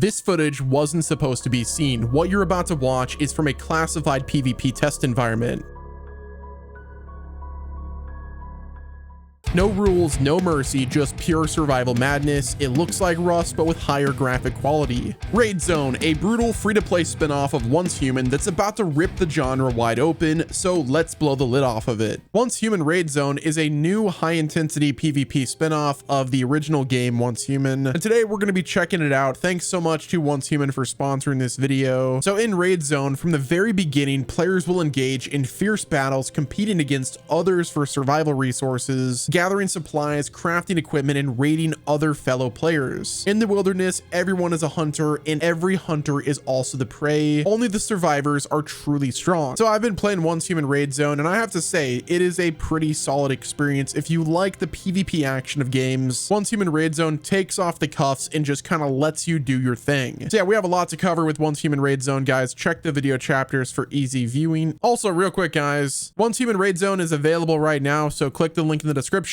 This footage wasn't supposed to be seen. What you're about to watch is from a classified PvP test environment. No rules, no mercy, just pure survival madness. It looks like Rust, but with higher graphic quality. Raid Zone, a brutal free-to-play spin-off of Once Human that's about to rip the genre wide open, so let's blow the lid off of it. Once Human Raid Zone is a new high-intensity PvP spin-off of the original game Once Human, and today we're going to be checking it out. Thanks so much to Once Human for sponsoring this video. So in Raid Zone, from the very beginning, players will engage in fierce battles, competing against others for survival resources, gathering supplies, crafting equipment, and raiding other fellow players. In the wilderness, everyone is a hunter, and every hunter is also the prey. Only the survivors are truly strong. So I've been playing Once Human Raid Zone, and I have to say, it is a pretty solid experience if you like the PvP action of games. Once Human Raid Zone takes off the cuffs and just kind of lets you do your thing. So yeah, we have a lot to cover with Once Human Raid Zone, guys. Check the video chapters for easy viewing. Also, real quick, guys, Once Human Raid Zone is available right now, so click the link in the description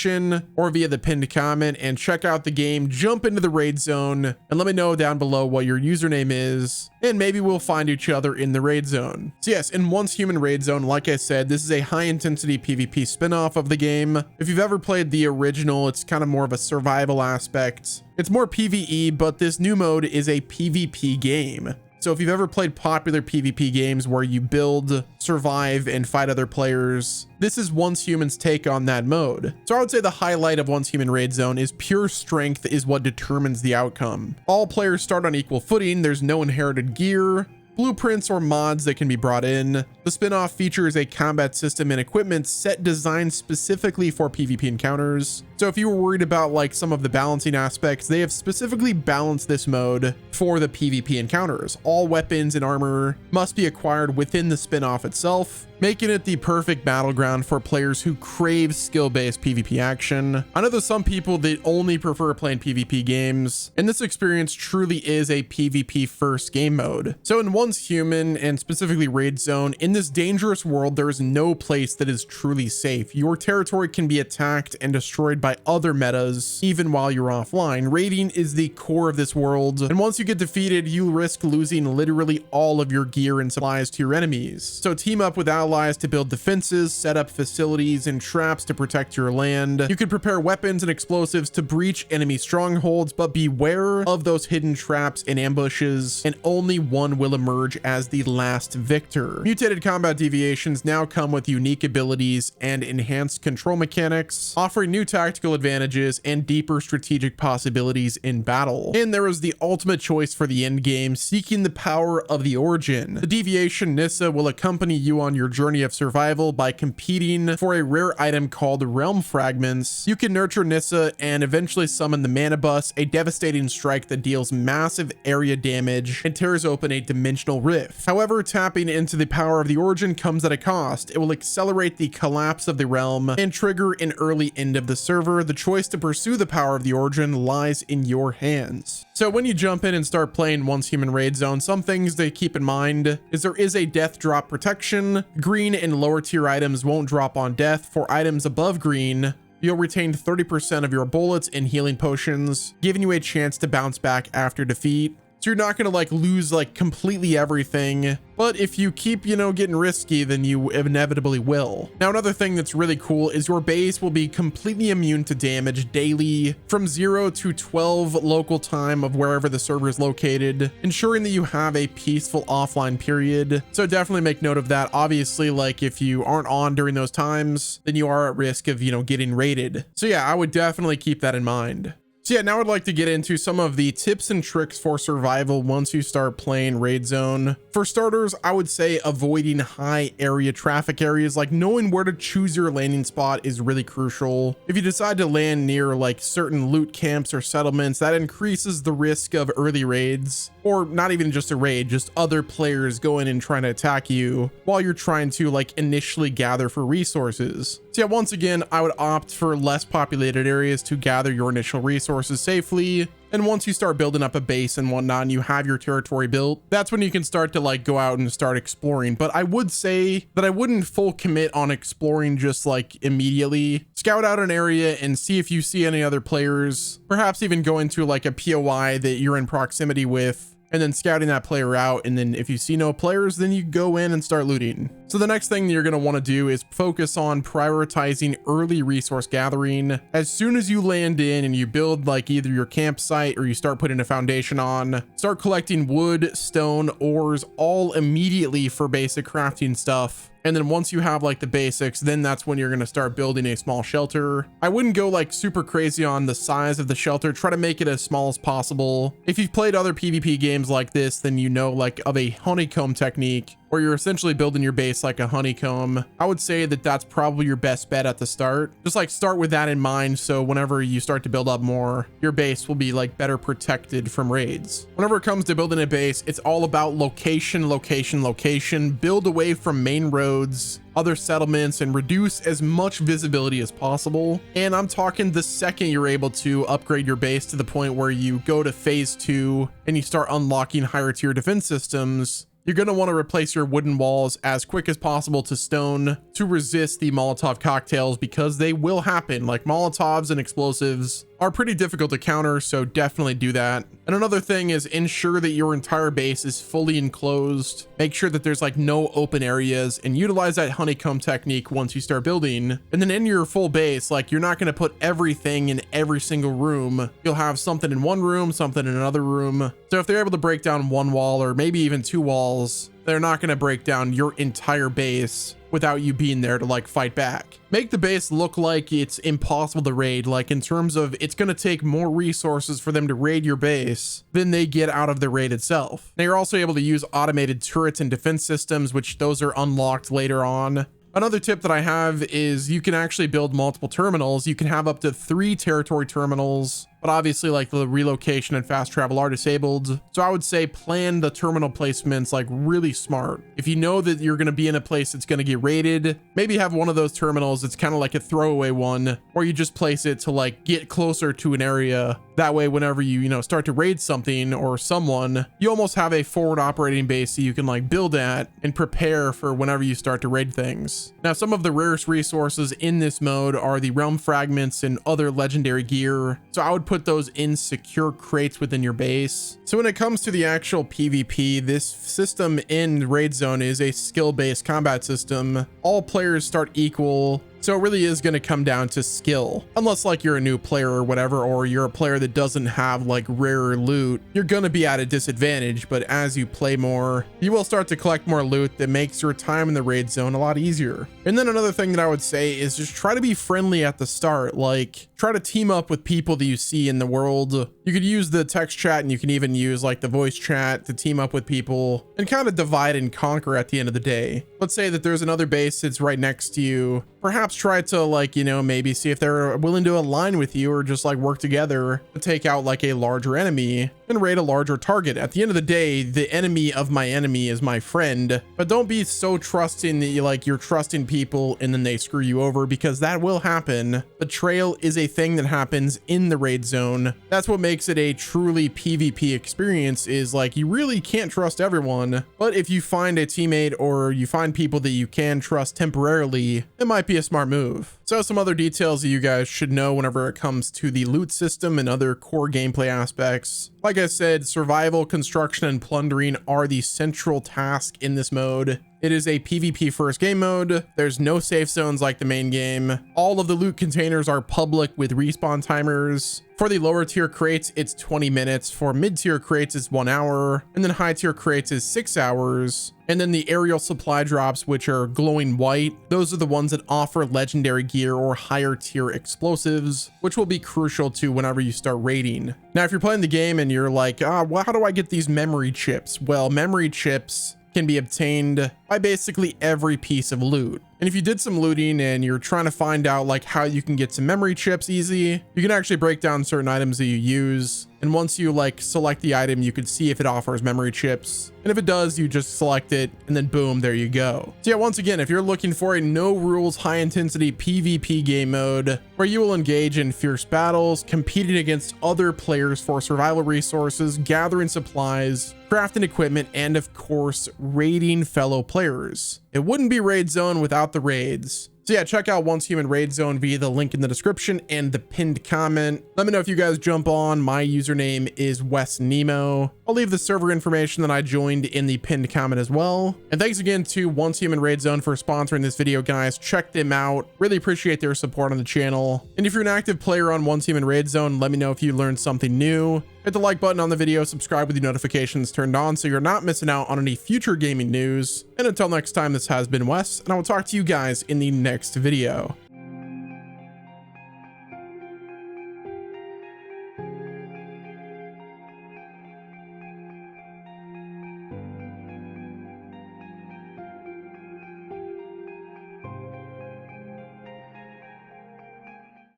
or via the pinned comment and check out the game, jump into the Raid Zone, and let me know down below what your username is, and maybe we'll find each other in the Raid Zone. So yes, in Once Human Raid Zone, like I said, this is a high-intensity PvP spin-off of the game. If you've ever played the original, it's kind of more of a survival aspect. It's more PvE, but this new mode is a PvP game. So if you've ever played popular PvP games where you build, survive, and fight other players, this is Once Human's take on that mode. So I would say the highlight of Once Human Raid Zone is pure strength is what determines the outcome. All players start on equal footing. There's no inherited gear, blueprints, or mods that can be brought in. The spin-off features a combat system and equipment set designed specifically for PvP encounters. So if you were worried about like some of the balancing aspects, they have specifically balanced this mode for the PvP encounters. All weapons and armor must be acquired within the spin-off itself, making it the perfect battleground for players who crave skill-based PvP action. I know there's some people that only prefer playing PvP games, and this experience truly is a PvP first game mode. So in Once Human, and specifically Raid Zone, in this dangerous world, there is no place that is truly safe. Your territory can be attacked and destroyed by other metas, even while you're offline. Raiding is the core of this world, and once you get defeated, you risk losing literally all of your gear and supplies to your enemies. So team up with allies to build defenses, set up facilities and traps to protect your land. You can prepare weapons and explosives to breach enemy strongholds, but beware of those hidden traps and ambushes, and only one will emerge as the last victor. Mutated combat deviations now come with unique abilities and enhanced control mechanics, offering new tactical advantages and deeper strategic possibilities in battle. And there is the ultimate choice for the end game, seeking the power of the Origin. The deviation Nissa will accompany you on your journey of survival by competing for a rare item called Realm Fragments. You can nurture Nissa and eventually summon the Mana Bus, a devastating strike that deals massive area damage and tears open a dimensional rift. However, tapping into the power of the Origin comes at a cost. It will accelerate the collapse of the realm and trigger an early end of the server. The choice to pursue the power of the Origin lies in your hands. So when you jump in and start playing Once Human Raid Zone, some things to keep in mind is there is a death drop protection. Green and lower tier items won't drop on death. For items above green, you'll retain 30% of your bullets and healing potions, giving you a chance to bounce back after defeat. So you're not going to like lose like completely everything, but if you keep, you know, getting risky, then you inevitably will. Now, another thing that's really cool is your base will be completely immune to damage daily from 0 to 12 local time of wherever the server is located, ensuring that you have a peaceful offline period. So definitely make note of that. Obviously, like if you aren't on during those times, then you are at risk of, you know, getting raided. So yeah, I would definitely keep that in mind. So yeah, now I'd like to get into some of the tips and tricks for survival once you start playing Raid Zone. For starters, I would say avoiding high area traffic areas, like knowing where to choose your landing spot is really crucial. If you decide to land near like certain loot camps or settlements, that increases the risk of early raids, or not even just a raid, just other players going and trying to attack you while you're trying to like initially gather for resources. So yeah, once again, I would opt for less populated areas to gather your initial resources safely. And once you start building up a base and whatnot, and you have your territory built, that's when you can start to like go out and start exploring. But I would say that I wouldn't full commit on exploring just like immediately. Scout out an area and see if you see any other players, perhaps even go into like a POI that you're in proximity with, and then scouting that player out. And then if you see no players, then you go in and start looting. So the next thing that you're going to want to do is focus on prioritizing early resource gathering. As soon as you land in and you build like either your campsite or you start putting a foundation on, start collecting wood, stone, ores, all immediately for basic crafting stuff. And then once you have like the basics, then that's when you're going to start building a small shelter. I wouldn't go like super crazy on the size of the shelter. Try to make it as small as possible. If you've played other PvP games like this, then you know like of a honeycomb technique, where you're essentially building your base like a honeycomb. I would say that that's probably your best bet at the start. Just like start with that in mind, so whenever you start to build up more, your base will be like better protected from raids. Whenever it comes to building a base, it's all about location, location, location. Build away from main roads, other settlements, and reduce as much visibility as possible. And I'm talking the second you're able to upgrade your base to the point where you go to phase 2 and you start unlocking higher tier defense systems, you're going to want to replace your wooden walls as quick as possible to stone to resist the Molotov cocktails, because they will happen. Like Molotovs and explosives are pretty difficult to counter, so definitely do that. And another thing is ensure that your entire base is fully enclosed. Make sure that there's like no open areas, and utilize that honeycomb technique once you start building. And then in your full base, like you're not going to put everything in every single room. You'll have something in one room, something in another room. So if they're able to break down one wall or maybe even 2 walls, they're not going to break down your entire base without you being there to like fight back. Make the base look like it's impossible to raid, like in terms of it's going to take more resources for them to raid your base than they get out of the raid itself. Now you're also able to use automated turrets and defense systems, which those are unlocked later on. Another tip that I have is you can actually build multiple terminals. You can have up to 3 territory terminals, but obviously like the relocation and fast travel are disabled. So I would say plan the terminal placements like really smart. If you know that you're going to be in a place that's going to get raided, maybe have one of those terminals that's kind of like a throwaway one, or you just place it to like get closer to an area. That way, whenever you start to raid something or someone, you almost have a forward operating base that you can like build at and prepare for whenever you start to raid things. Now, some of the rarest resources in this mode are the realm fragments and other legendary gear. So I would put those in secure crates within your base. So when it comes to the actual PvP, this system in Raid Zone is a skill-based combat system. All players start equal. So it really is going to come down to skill. Unless like you're a new player or whatever, or you're a player that doesn't have like rarer loot, you're going to be at a disadvantage. But as you play more, you will start to collect more loot that makes your time in the raid zone a lot easier. And then another thing that I would say is just try to be friendly at the start. Like try to team up with people that you see in the world. You could use the text chat, and you can even use like the voice chat to team up with people and kind of divide and conquer at the end of the day. Let's say that there's another base that's right next to you. Perhaps try to like, maybe see if they're willing to align with you, or just like work together to take out like a larger enemy and raid a larger target. At the end of the day, the enemy of my enemy is my friend. But don't be so trusting that you're trusting people and then they screw you over, because that will happen. Betrayal is a thing that happens in the raid zone. That's what makes it a truly PvP experience, is like you really can't trust everyone. But if you find a teammate or you find people that you can trust temporarily, it might be a smart move. So some other details that you guys should know whenever it comes to the loot system and other core gameplay aspects. Like I said, survival, construction, and plundering are the central task in this mode. It is a PvP first game mode. There's no safe zones like the main game. All of the loot containers are public with respawn timers. For the lower tier crates, it's 20 minutes. For mid tier crates, it's 1 hour. And then high tier crates is 6 hours. And then the aerial supply drops, which are glowing white, those are the ones that offer legendary gear or higher tier explosives, which will be crucial to whenever you start raiding. Now, if you're playing the game and you're like, well, how do I get these memory chips? Well, memory chips can be obtained by basically every piece of loot. And if you did some looting and you're trying to find out like how you can get some memory chips easy, you can actually break down certain items that you use. And once you like select the item, you could see if it offers memory chips. And if it does, you just select it and then boom, there you go. So yeah, once again, if you're looking for a no rules, high intensity PvP game mode where you will engage in fierce battles, competing against other players for survival resources, gathering supplies, crafting equipment, and of course, raiding fellow players. It wouldn't be Raid Zone without the raids. So yeah, check out Once Human Raid Zone via the link in the description and the pinned comment. Let me know if you guys jump on. My username is Wes Nemo. I'll leave the server information that I joined in the pinned comment as well. And thanks again to Once Human Raid Zone for sponsoring this video, guys. Check them out. Really appreciate their support on the channel. And if you're an active player on Once Human Raid Zone, let me know if you learned something new. Hit the like button on the video, subscribe with your notifications turned on so you're not missing out on any future gaming news. And until next time, this has been Wes, and I will talk to you guys in the next video.